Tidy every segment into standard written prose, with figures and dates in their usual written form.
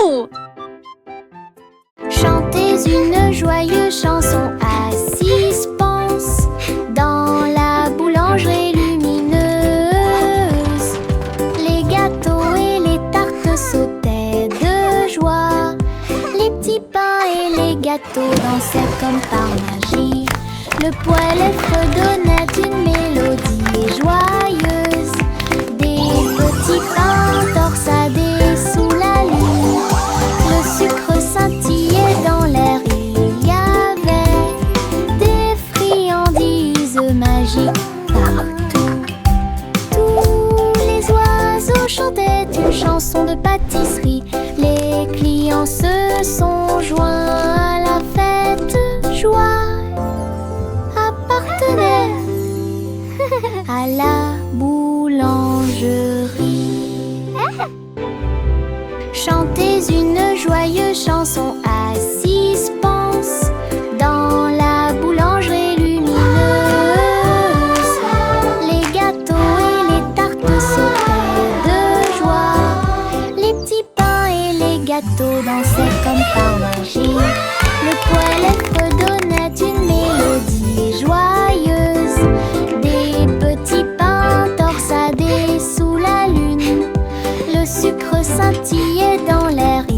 Wouhou! Chantez une joyeuse chanson à suspense dans la boulangerie lumineuse. Les gâteaux et les tartes sautaient de joie. Les petits pains et les gâteaux dansaient comme par magie. Le poêle fredonnait une mélodie joyeuse. Des petits pains torsadés sous la lune. Le sucre scintillait dans l'air. Il y avait des friandises magiques partout. Tous les oiseaux chantaient une chanson de pâtisserie. Les clients se sont joints à la fête. Joie appartenait à la boulangerie. Chantez une joyeuse chanson à suspense dans la boulangerie lumineuse. Les gâteaux et les tartes sautaient de joie. Les petits pains et les gâteaux dansaient comme par magie. Le poêle fredonnait une mélodie joyeuse. Des petits pains torsadés sous la lune. Le sucre scintillait dans l'air. Il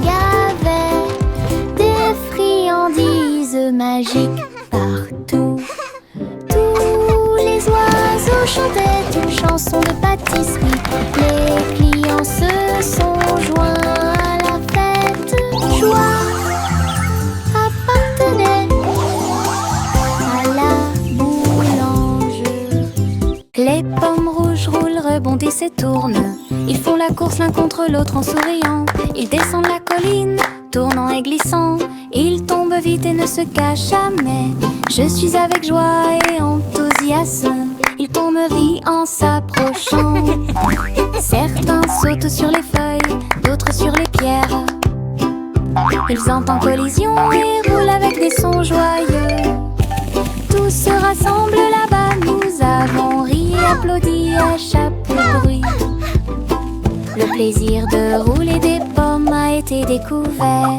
y avait des friandises magiques partout. Tous les oiseaux chantaient une chanson de pâtisserie. Les clients se sont joints à la fête. Joie appartenait à la boulangerie. Les pommes rouges roulent, rebondissent et tournent. Ils font la course l'un contre l'autre en souriant. Ils descendent la colline, tournant et glissant. Ils tombent vite et ne se cachent jamais. Je suis avec joie et enthousiasme. Ils tombent rient en s'approchant. Certains sautent sur les feuilles, d'autres sur les pierres. Ils entrent en collision et roulent avec des sons joyeux. Tous se rassemblent là-bas. Nous avons ri et applaudi à chaque bruit. Le plaisir de rouler des pommes a été découvert.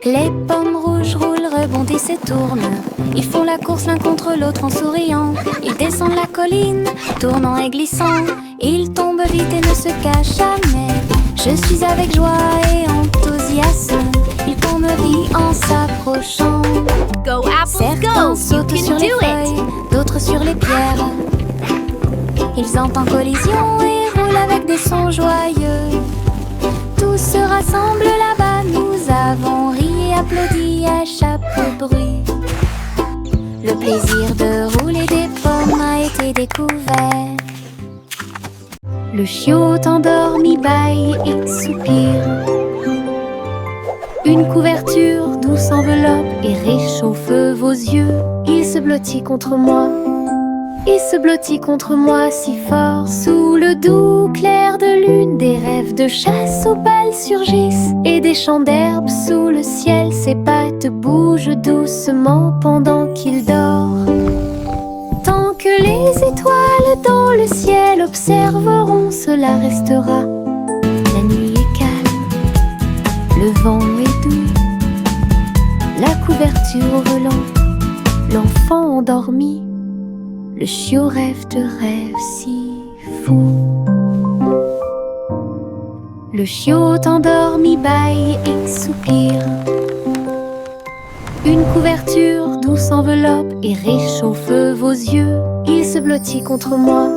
Les pommes rouges roulent, rebondissent et tournent. Ils font la course l'un contre l'autre en souriant. Ils descendent la colline, tournant et glissant. Ils tombent vite et ne se cachent jamais. Je suis avec joie et enthousiasme. Ils tombent rient en s'approchant. Go apples, Certains go! You sautent sur can les do it! feuilles, d'autres sur les pierres. Ils entrent en collision et roulent avec des sons joyeux. Tous se rassemblent là-bas. Nous avons ri et applaudi à chaque bruit. Le plaisir de rouler des pommes a été découvert. Le chiot endormi bâille et soupire. Une couverture douce enveloppe et réchauffe vos yeux. Il se blottit contre moi. Il se blottit contre moi si fort. Sous le doux clair de lune, des rêves de chasse aux balles surgissent. Et des champs d'herbe sous le ciel, ses pattes bougent doucement pendant qu'il dort. Tant que les étoiles dans le ciel observeront, cela restera. La nuit est calme, le vent est doux. La couverture volant, l'enfant endormi. Le chiot rêve de rêves si fous. Le chiot endormi bâille et soupire. Une couverture douce enveloppe et réchauffe vos yeux. Il se blottit contre moi.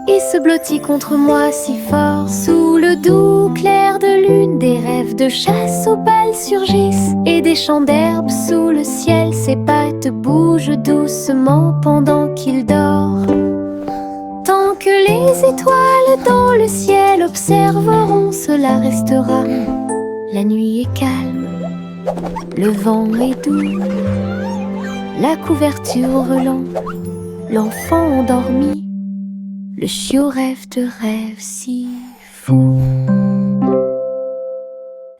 Il se blottit contre moi si fort. Sous le doux clair de lune, des rêves de chasse aux balles surgissent. Et des champs d'herbe sous le ciel, ses pattes bougent doucement pendant qu'il dort. Tant que les étoiles dans le ciel observeront, cela restera. La nuit est calme, le vent est doux. La couverture volant, l'enfant endormi. Le chiot rêve de rêves si fous.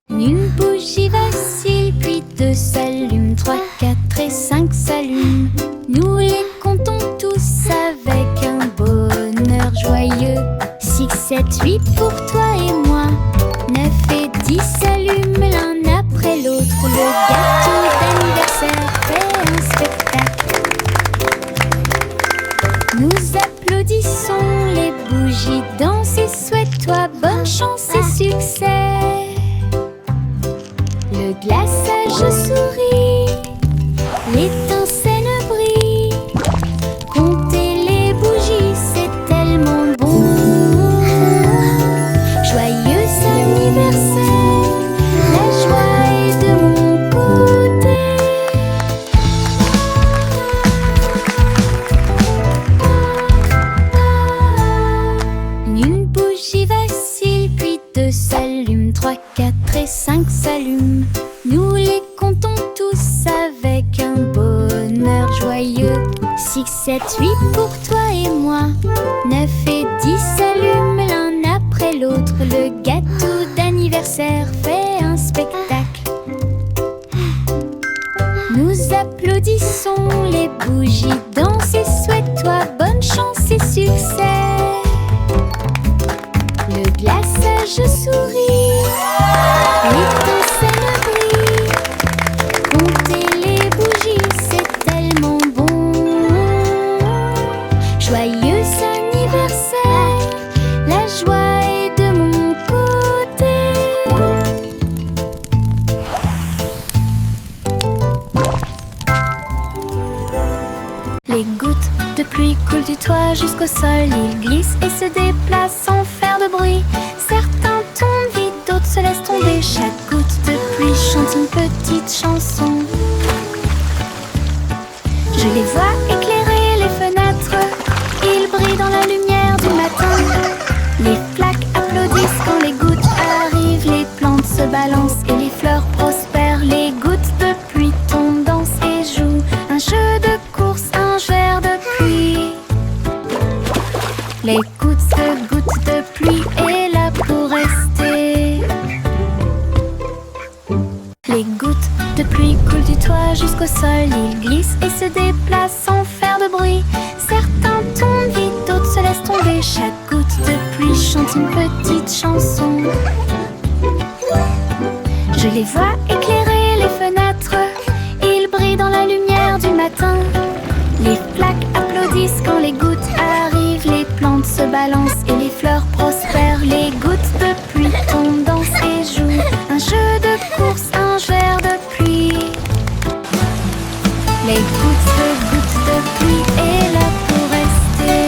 Une bougie vacille, puis 2 s'allument, 3, 4 et 5 s'allument. Nous les comptons tous avec un bonheur joyeux. 6, 7, 8 pour toi et moi. 9 et 10 s'allument l'un après l'autre. Le gâteau d'anniversaire fait un spectacle. Nous applaudissons, les bougies dansent et souhaite-toi bonne chance et succès. Le glaçage sourit, l'étincelle brille. Compter les bougies, c'est tellement bon. Joyeux anniversaire, la joie est de mon côté. Une bougie vacille, puis 2 s'allument, 3, 4 et 5 s'allument. Nous les comptons tous avec un bonheur joyeux. 6, 7, 8 pour toi et moi. 9 et 10 s'allument l'un après l'autre. Le gâteau d'anniversaire fait un spectacle. Nous applaudissons, les bougies dansent et souhaite-toi bonne chance et succès. Le glaçage sourit, l'étincelle brille. Compter les bougies, c'est tellement bon. Joyeux anniversaire, la joie est de mon côté. Les gouttes de pluie coulent du toit jusqu'au sol. Ils glissent et se déplacent sans faire de bruit. Certains tombent vite, d'autres se laissent tomber. Chaque goutte de pluie chante une petite chanson. Je les vois éclairer les fenêtres. Ils brillent dans la lumière du matin. Les flaques applaudissent quand les gouttes arrivent. Les plantes se balancent et les fleurs prospèrent. Les gouttes de pluie tombent, dansent et jouent un jeu de course, un verre de pluie. Les gouttes de pluie est là pour rester. Les gouttes de pluie coulent du toit jusqu'au sol. Ils glissent et se déplacent sans faire de bruit. Certains tombent vite, d'autres se laissent tomber. Chaque goutte de pluie chante une petite chanson. Je les vois éclairer les fenêtres. Ils brillent dans la lumière du matin. Les flaques applaudissent quand les gouttes arrivent. Les plantes se balancent et les fleurs prospèrent. Les gouttes de pluie tombent, dansent et jouent un jeu de course, un verre de pluie. Les gouttes de pluie est là pour rester.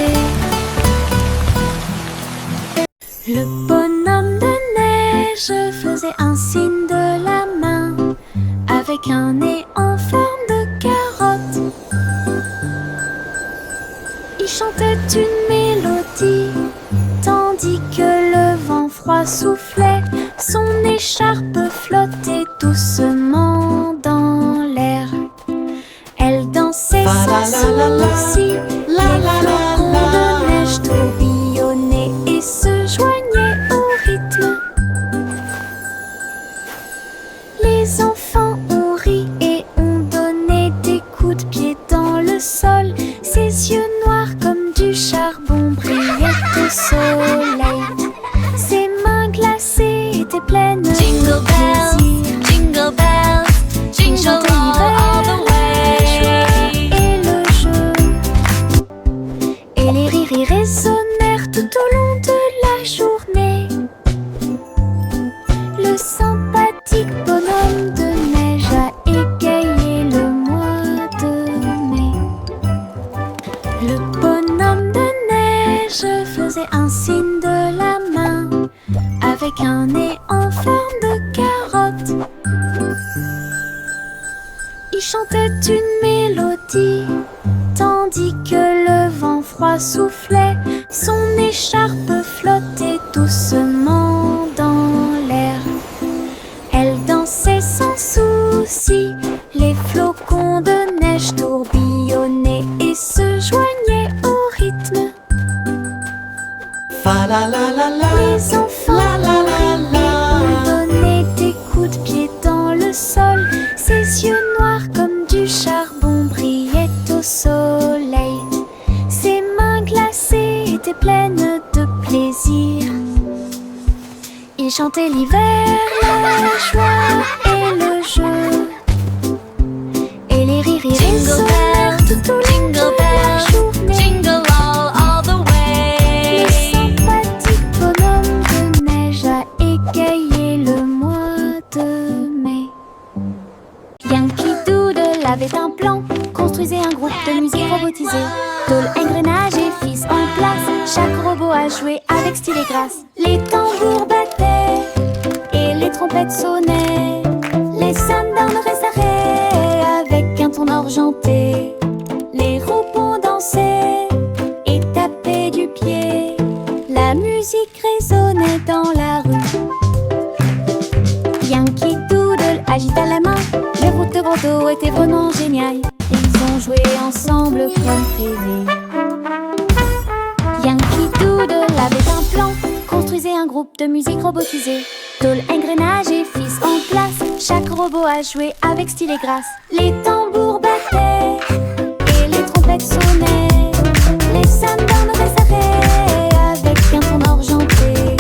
Le bonhomme de neige faisait un signe de la main avec un nez en forme de carotte. Il chantait une mélodie tandis que le vent froid soufflait. Son écharpe flottait doucement dans l'air. Elle dansait sans souci. Les flocons de neige tourbillonnaient et se joignaient au rythme. Les enfants ont ri et ont donné des coups de pied dans le sol. Ses yeux noirs comme du charbon brillaient au soleil. Ses mains glacées étaient pleines de Jingle bells, plaisir. jingle bells, jingle all the way. Et le jeu. Et les rires y résonnèrent tout au long de la journée. Le sympathique bonhomme de neige a égayé le mois de mai. Le bonhomme de neige faisait un signe de la main avec un nez en forme de carotte. Il chantait une mélodie tandis que le vent froid soufflait. Son écharpe flottait doucement dans l'air. Elle dansait sans souci. Les flocons de neige tourbillonnaient et se joignaient au rythme. Fa la la la la. Les enfants ont donné des coups de pied dans le sol. Ses yeux noirs comme du charbon brillaient au soleil. Ses mains glacées étaient pleines de plaisir. Il chanter l'hiver, la joie et le jeu. Et les rires et les sonneurs tout au long de la journée. Jingle all the way. Les sympathiques bonhommes de neige à égayer le mois de mai. Yankee Doodle avait un plan, construisait un groupe de musique robotisé. Tôle, engrenage et fils en place, chaque robot a joué avec style et grâce. Les tambours battaient et les trompettes sonnaient. Les sundowns s'arrêtaient avec un ton argenté. Les robots dansaient et tapaient du pied. La musique résonnait dans la rue. Yankee Doodle agita la main. Les routes de Bordeaux étaient vraiment géniales. Ils ont joué ensemble comme prévu. Yankee Doodle avait un plan, construisait un groupe de musique robotisé. Tôle, engrenage et fils en place, chaque robot a joué avec style et grâce. Les tambours battaient et les trompettes sonnaient. Les sundowns s'arrêtaient avec un ton argenté.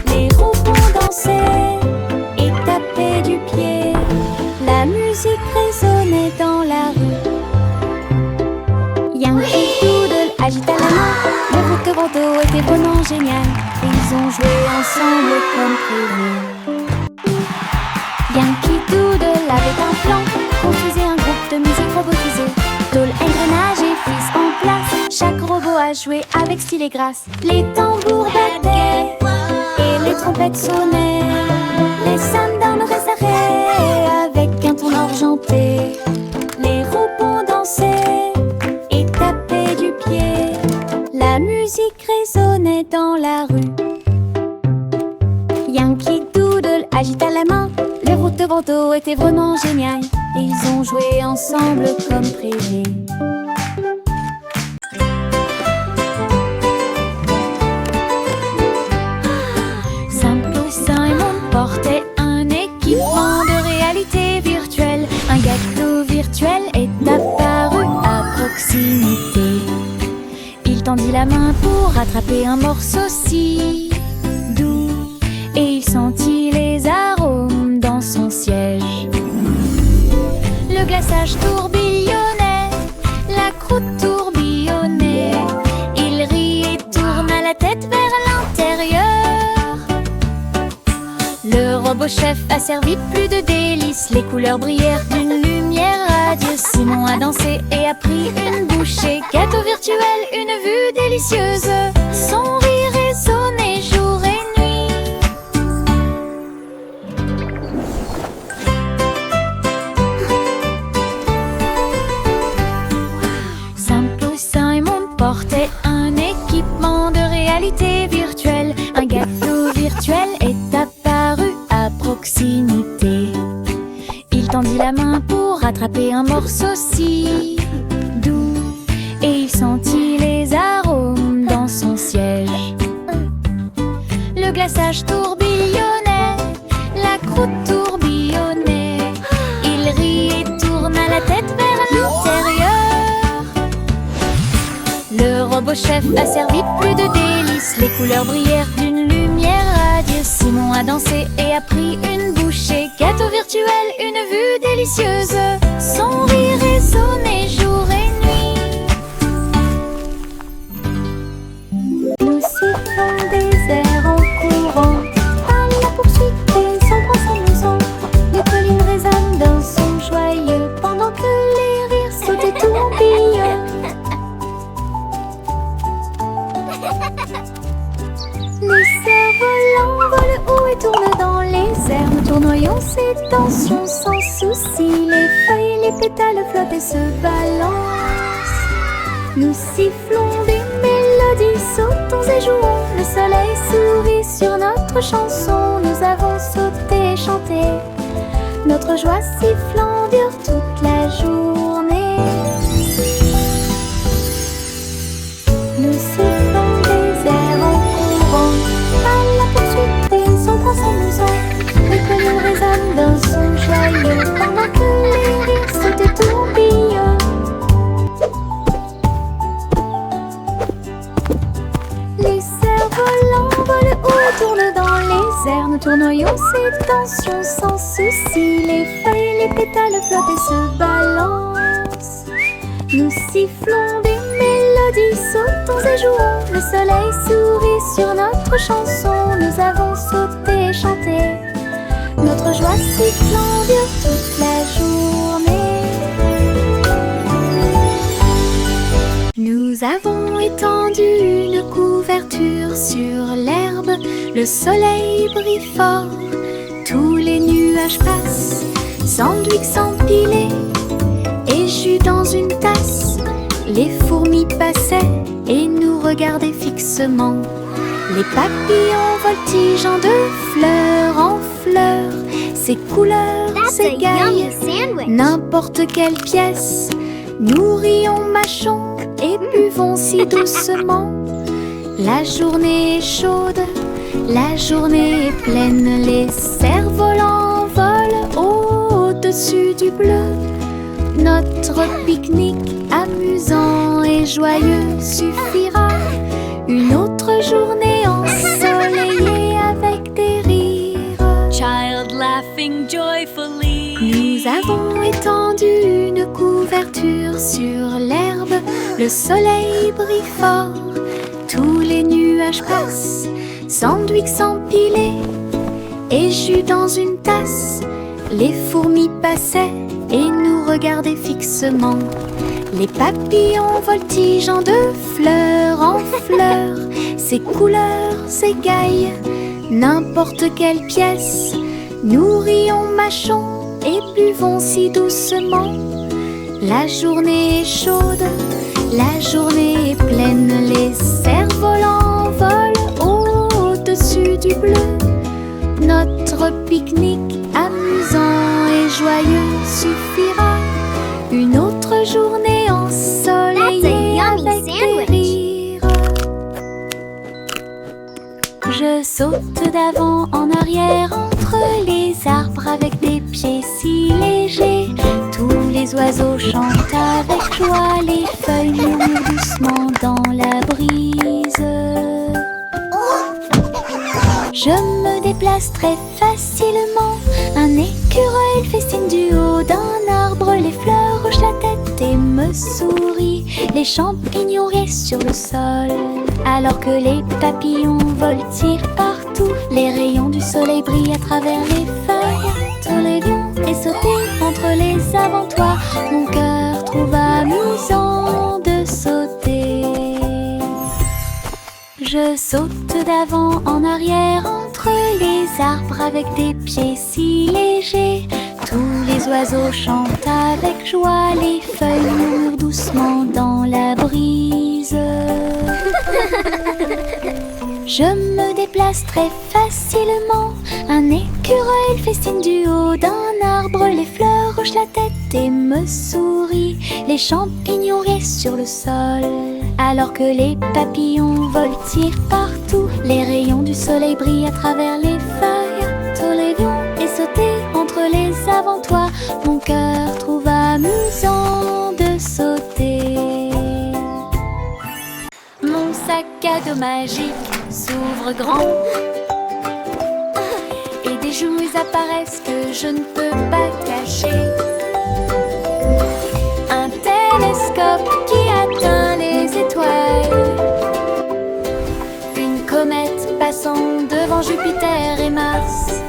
Les robots dansaient et tapaient du pied. La musique résonnait dans la rue. Yankee Doodle agita la main. Les routes de Bordeaux étaient vraiment géniales. Ils ont joué ensemble comme prévu. Yankee Doodle avait un plan, construisait un groupe de musique robotisé. Tôle, engrenage et fils en place, chaque robot a joué avec style et grâce. Les tambours battaient et les trompettes sonnaient. Les sundowns s'arrêtaient avec un ton argenté. Les robots dansaient et tapaient du pied. La musique résonnait dans la rue. Yankee Doodle agita la main. Les routes de Bordeaux étaient vraiment géniales. Ils ont joué ensemble comme prévu. Simple Simon portait un équipement de réalité virtuelle. Un gâteau virtuel est apparu à proximité. Il tendit la main pour attraper un morceau si doux, et il sentit les arômes dans son siège. Le glaçage tourbillonnait, la croûte tourbillonnait. Il rit et tourna la tête vers l'intérieur. Le robot chef a servi plus de délices. Les couleurs brillèrent d'une lumière radieuse. Simon a dansé et a pris une bouchée. Gâteau virtuel, une vue délicieuse. Son rire résonnait jour et nuit. Simple Simon portait un équipement de réalité virtuelle. Un gâteau virtuel est apparu à proximité. Il tendit la main pour attraper un morceau si doux, et il sentit les arômes dans son siège. Le glaçage tourbillonnait, la croûte tourbillonnait. Il rit et tourna la tête vers l'intérieur. Le robot chef a servi plus de délices. Les couleurs brillèrent d'une lumière radieuse. Simon a dansé et a pris une bouchée. Gâteau virtuel, une vue délicieuse. Son rire résonnait jour et nuit. Nous sifflons des airs en courant à la poursuite des ombres s'amusant. Les collines résonnent d'un son joyeux pendant que les rires sautent et tourbillonnent. Les cerfs-volants volent haut et tournent dans les airs. Nous tournoyons ces tensions sans souci. Les feuilles, les pétales flottent et se balancent. Nous sifflons des mélodies, sautons et jouons. Le soleil sourit sur notre chanson. Nous avons sauté et chanté. Notre joie sifflant dure toute la journée. Nous sifflons des airs en courant à la poursuite des ombres s'amusant. Les collines résonnent d'un son joyeux pendant que les rires sautent et tourbillonnent. Les cerfs-volants volent haut et tournent dans les airs. Nous tournoyons ces tensions sans souci. Les feuilles, les pétales flottent et se balancent. Nous sifflons des mélodies, sautons et jouons. Le soleil sourit sur notre chanson. Nous avons sauté et chanté. Notre joie sifflant dure toute la journée. Nous avons étendu une couverture sur l'herbe. Le soleil brille fort, tous les nuages passent. Sandwich empilés et jus dans une tasse. Les fourmis passaient et nous regardaient fixement. Les papillons voltigeant de fleur en fleur. Ces couleurs s'égaillent, n'importe quelle pièce. Nous rions, mâchons et buvons si doucement. La journée est chaude, la journée est pleine. Les cerfs-volants volent au-dessus du bleu. Notre pique-nique amusant et joyeux suffira. Une autre journée ensoleillée avec des rires. Child laughing joyfully. Nous avons étendu une couverture sur l'herbe. Le soleil brille fort, tous les nuages passent. Sandwich empilés et jus dans une tasse. Les fourmis passaient et nous regardaient fixement. Les papillons voltigeant de fleur en fleur. Ces couleurs s'égaillent, n'importe quelle pièce. Nous rions, mâchons et buvons si doucement. La journée est chaude, la journée est pleine. Les cerfs-volants volent au-dessus du bleu. Notre pique-nique amusant et joyeux suffira. Une autre journée ensoleillée avec des rires. Je saute d'avant en arrière entre les arbres avec des pieds si légers. Tous les oiseaux chantent avec joie, les feuilles murmurent doucement dans la brise. Je me déplace très facilement. Un écureuil festine du haut d'un arbre. Les fleurs hochent la tête et me sourient. Les champignons restent sur le sol, alors que les papillons voltigent partout. Les rayons du soleil brillent à travers les feuilles. Tourlions et sauter entre les avant-toits. Mon cœur trouve amusant de sauter. Je saute d'avant en arrière entre les arbres avec des pieds si légers. Tous les oiseaux chantent avec joie, les feuilles murmurent doucement dans la brise. Je me déplace très facilement. Un écureuil festine du haut d'un arbre. Les fleurs hochent la tête et me sourient. Les champignons restent sur le sol, alors que les papillons voltigent partout. Les rayons du soleil brillent à travers les feuilles. Tourlions et sauter entre les avant-toits. Mon cœur trouve amusant de sauter. Mon sac à dos magique s'ouvre grand et des jouets apparaissent que je ne peux pas cacher. Un télescope qui atteint les étoiles. Une comète passant devant Jupiter et Mars.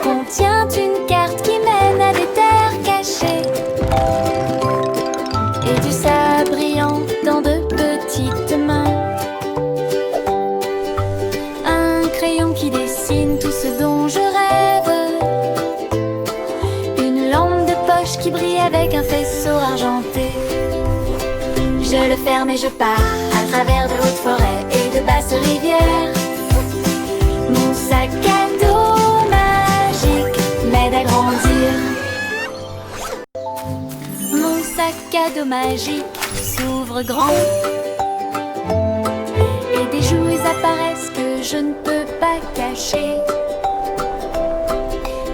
Contient une carte qui mène à des terres cachées. Et du sable brillant dans de petites mains. Un crayon qui dessine tout ce dont je rêve. Une lampe de poche qui brille avec un faisceau argenté. Je le ferme et je pars à travers de hautes forêts et de basses rivières. Mon sac à dos magique m'aide à grandir. Mon sac à dos magique s'ouvre grand et des jouets apparaissent que je ne peux pas cacher.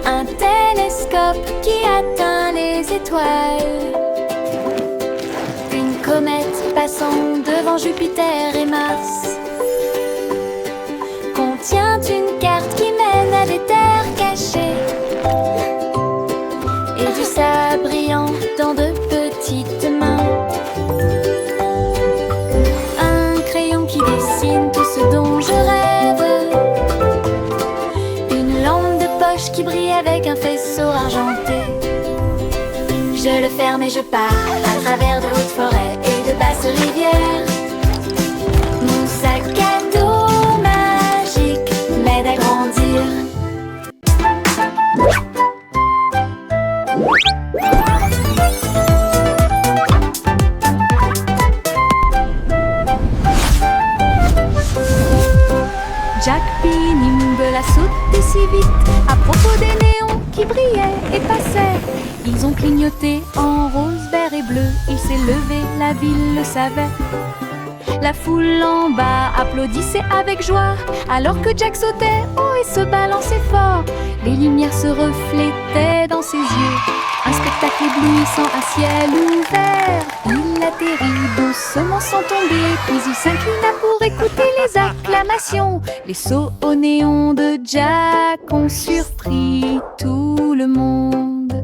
Un télescope qui atteint les étoiles. Une comète passant devant Jupiter et Mars. Contient une carte faire, mais je pars à travers de hautes forêts et de basses rivières. Mon sac à dos magique m'aide à grandir. Jack P. Nimble a sauté si vite à propos des néons qui brillaient et passaient. Ils ont clignoté en rose, vert et bleu. Il s'est levé, la ville le savait. La foule en bas applaudissait avec joie alors que Jack sautait haut et se balançait fort. Les lumières se reflétaient dans ses yeux. Un spectacle éblouissant à ciel ouvert. Il atterrit doucement sans tomber, puis il s'inclina pour écouter les acclamations. Les sauts au néon de Jack ont surpris tout le monde.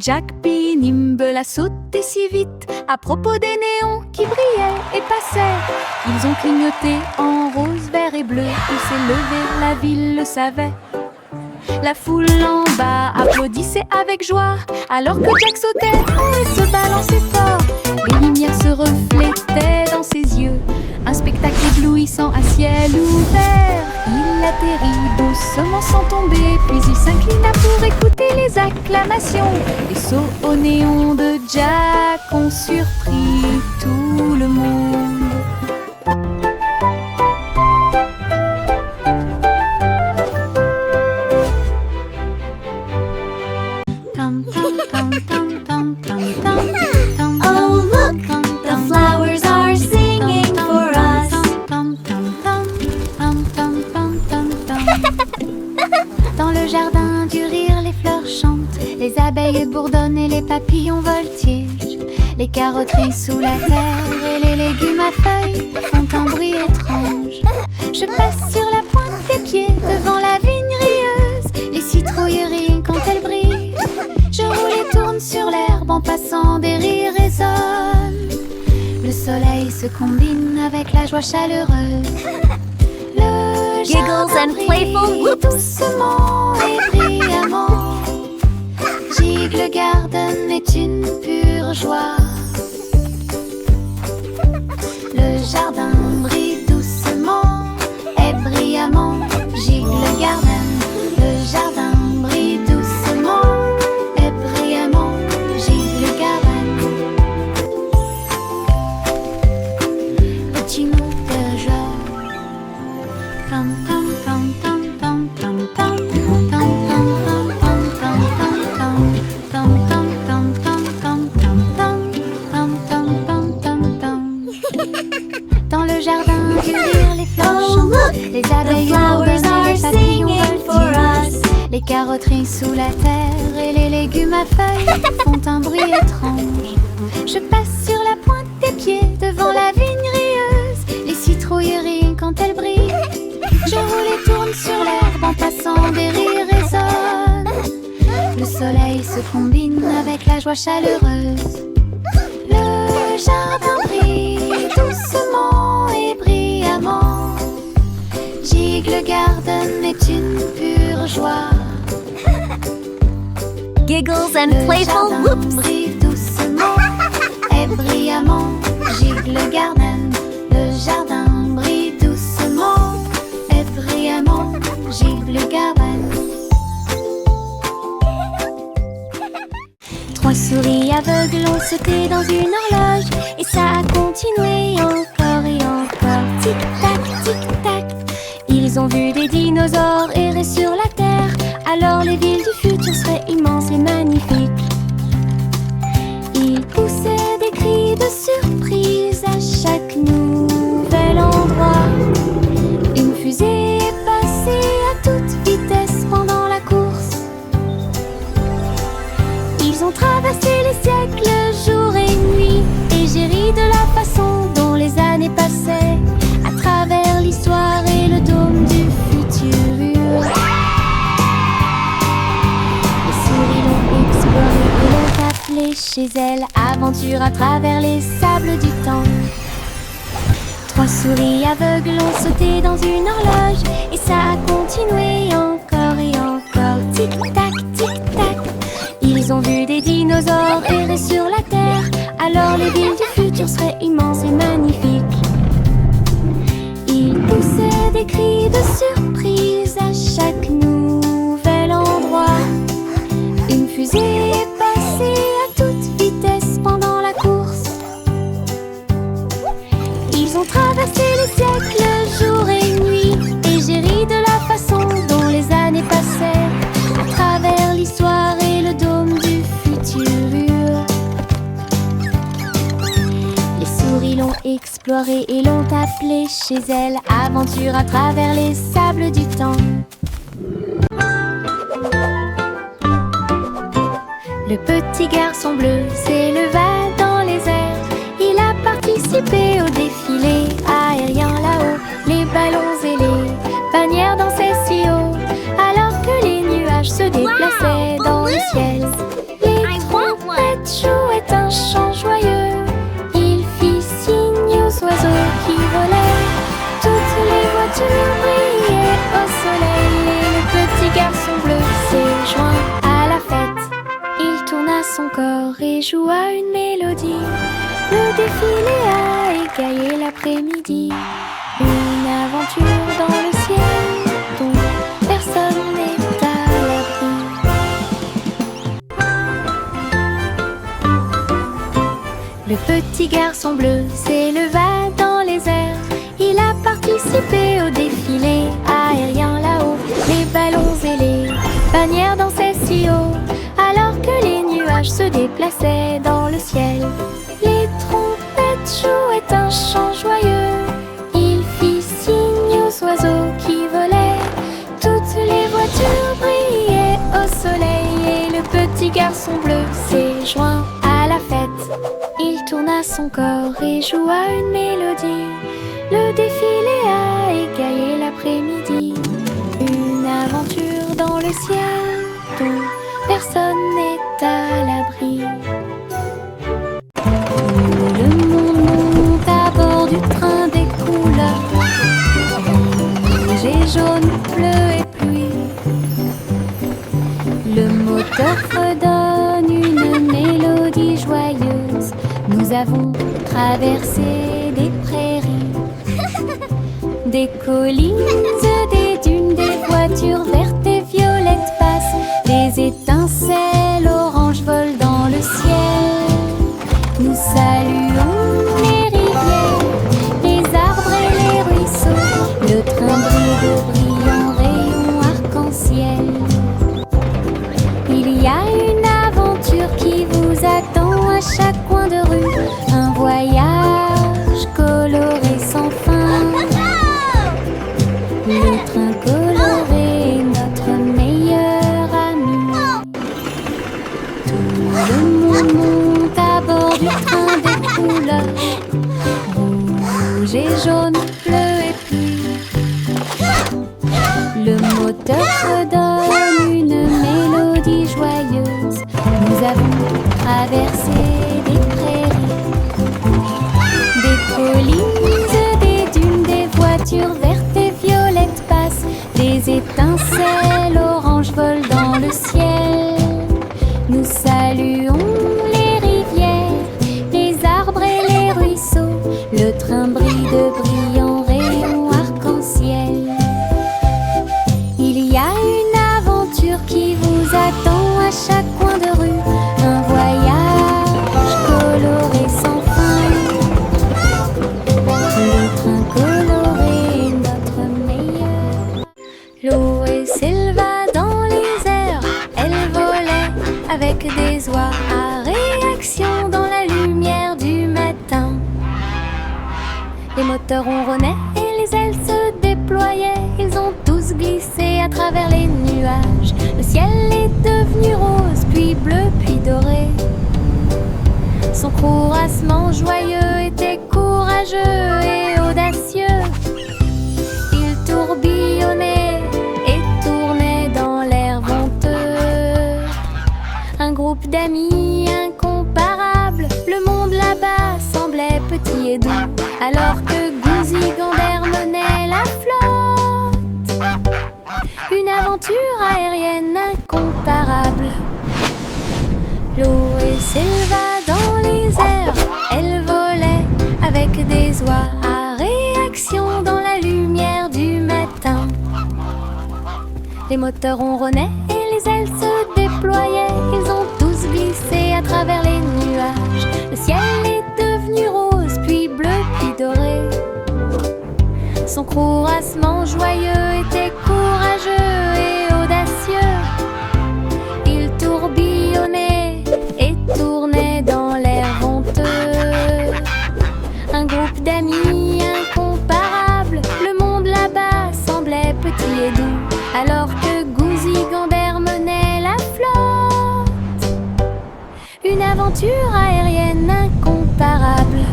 Jack P. Nimble a sauté si vite à propos des néons qui brillaient et passaient. Ils ont clignoté en rose, vert et bleu. Il s'est levé, la ville le savait. La foule en bas applaudissait avec joie alors que Jack sautait haut et se balançait fort. Les lumières se reflétaient dans ses yeux. Un spectacle éblouissant à ciel ouvert. Il atterrit doucement sans tomber, puis il s'inclina pour écouter les acclamations. Les sauts au néon de Jack ont surpris tout le monde. Oh look, the flowers are singing for us. Dans le jardin du rire, les fleurs chantent, les abeilles bourdonnent et les papillons voltigent. Les carottes sous la terre et les légumes à feuilles font un bruit étrange. Je passe sur la pointe des pieds devant la vigne rieuse. Les citrouilles rient quand elles brillent. Je roule et tourne sur l'herbe en passant, des rires résonnent. Le soleil se combine avec la joie chaleureuse. Le Giggles and playful whoops. doucement et brillamment. Giggle Garden est une pure joie. Le jardin brille doucement et brillamment. Giggle Garden, le jardin brille doucement et brillamment. Giggle Garden. Petit mot de joie. Tam tam tam tam tam tam tam tam tam tam tam tam tam. Dans le jardin du rire, les fleurs chantent, les abeilles flowers bourdonnent et les are papillons singing for voltigent. us. Les carottes sous la terre et les légumes à feuilles font un bruit étrange. Je passe sur la pointe des pieds devant la vigne rieuse. Les citrouilles rient quand elles brillent. Je roule et tourne sur l'herbe en passant, des rires résonnent. Le soleil se combine avec la joie chaleureuse. Le jardin brille doucement et brillamment. Giggle Garden est une pure joie. Giggles and Le playful jardin whoops. brille doucement et brillamment. Giggle Garden, le jardin brille doucement et brillamment. Giggle Garden. Trois souris aveugles ont sauté dans une horloge et ça a continué encore et encore. Tic-tac, tic-tac. Ils ont vu des dinosaures errer sur la terre. Alors les villes du futur seraient immenses et magnifiques. Ils poussaient des cris de surprise à chaque nouvel endroit. Une fusée est passée à toute vitesse pendant la course. Ils ont traversé les siècles, jour et nuit, à travers les sables du temps. 3 souris aveugles ont sauté dans une horloge, et ça a continué encore et encore. Tic-tac, tic-tac. Ils ont vu des dinosaures errer sur la terre, alors les villes du futur seraient immenses et magnifiques. Ils poussaient des cris de surprise à chaque nouvel endroit. Une fusée est passée à toute vitesse pendant la course. Ils ont traversé les siècles, jour et nuit, et j'ai ri de la façon dont les années passaient à travers l'histoire et le dôme du futur. Les souris l'ont exploré et l'ont appelé chez elles. Aventure à travers les sables du temps. Le petit garçon bleu s'éleva dans les airs. Il a participé au défilé aérien là-haut. Les ballons et les bannières dansaient si haut, alors que les nuages se déplaçaient dans le ciel. Les trompettes jouaient un chant joyeux. Il fit signe aux oiseaux qui volaient. Toutes les voitures brillaient au soleil, et le petit garçon bleu s'est joint à la fête. Il tourna son corps et joua une mélodie. Le défilé a égayé l'après-midi. Une aventure dans le ciel dont personne n'est à l'abri. Le petit garçon bleu s'éleva dans les airs. Il a participé au défilé aérien là-haut. Les ballons et les bannières dansaient si haut, alors que les nuages se déplaçaient dans le ciel. Les trompettes jouaient un chant joyeux. Il fit signe aux oiseaux qui volaient. Toutes les voitures brillaient au soleil, et le petit garçon bleu s'est joint à la fête. Il tourna son corps et joua une mélodie. Le défilé a égayé l'après-midi. Une aventure dans le ciel dont personne n'est à l'abri. Le monde monte à bord du train des couleurs. Rouge et jaune, bleu et pluie. Le moteur redonne une mélodie joyeuse. Nous avons traversé des prairies, des collines, des dunes, des voitures vertes et violettes passent. Des étincelles oranges volent dans le ciel. Nous saluons les rivières, les arbres et les ruisseaux. Le train brille de brillants rayons arc-en-ciel. Il y a une aventure qui vous attend à chaque coin de rue. Un voyage coloré sans fin. Le train coloré est notre meilleur ami. Tout le monde monte à bord du train des couleurs. Rouge et jaune, bleu et pluie. Le moteur redonne une mélodie joyeuse. Nous avons traversé des prairies, des collines, des dunes, des voitures vertes et violettes passent. Des étincelles oranges volent dans le ciel. Nous saluons les rivières, les arbres et les ruisseaux. Le train brille de brillants rayons arc-en-ciel. Il y a une aventure qui vous attend à chaque coin de rue. Un voyage coloré sans fin. Le train coloré est notre meilleur. L'eau s'éleva dans les airs. Elle volait avec des oies à réaction dans la lumière du matin. Les moteurs ronronnaient et les ailes se déployaient. Ils ont tous glissé à travers les nuages. Le ciel est devenu rose, puis bleu, puis doré. Son courassement joyeux était courageux et audacieux. Il tourbillonnait et tournait dans l'air venteux. Un groupe d'amis incomparables, le monde l'a aventures aériennes incomparables. Chloé s'éleva dans les airs, elle volait avec des oies à réaction dans la lumière du matin. Les moteurs ronronnaient et les ailes se déployaient, ils ont tous glissé à travers les nuages. Le ciel est devenu rose, puis bleu, puis doré. Son courassement joyeux était courageux et audacieux. Il tourbillonnait et tournait dans l'air honteux. Un groupe d'amis incomparables, le monde là-bas semblait petit et doux, alors que Gouzi Gambert menait la flotte. Une aventure aérienne incomparable.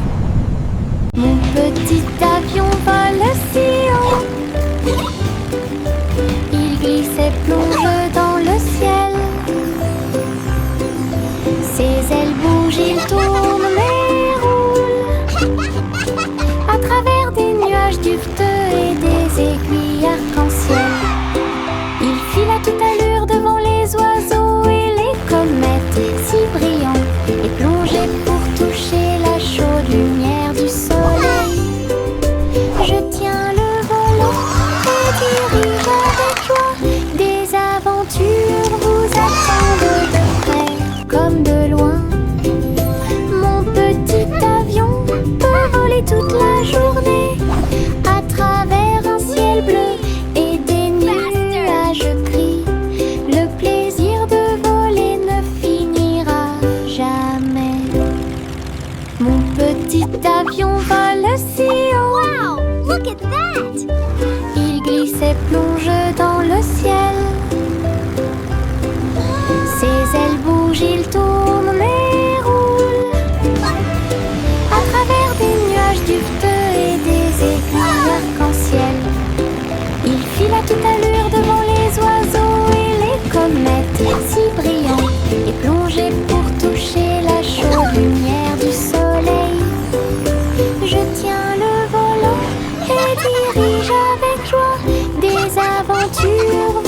Mon petit avion vole si haut, il glisse et plonge dans le ciel. Ses ailes bougent, il tourne et roule à travers des nuages duveteux et des aiguilles arc-en-ciel. Il file à toute allure devant les oiseaux et les comètes si brillants, et plongeait pour toucher la chaude lumière du soleil. Je tiens le volant et dirige avec joie. Des aventures vous attendent de près comme de loin. Mon petit avion peut voler toute la journée à travers un ciel bleu et des nuages gris. Le plaisir de voler ne finira jamais. Mon petit avion vole si haut. Wow, look at that! Il glisse et plonge dans le ciel. Ses ailes bougent, il tourne et roule à travers des nuages duveteux et des aiguilles arc-en-ciel. Il file à toute allure devant les oiseaux et les comètes si brillants, et plongeait pour toucher la chaude lumière du soleil. Je tiens le volant et dirige avec joie. Des aventures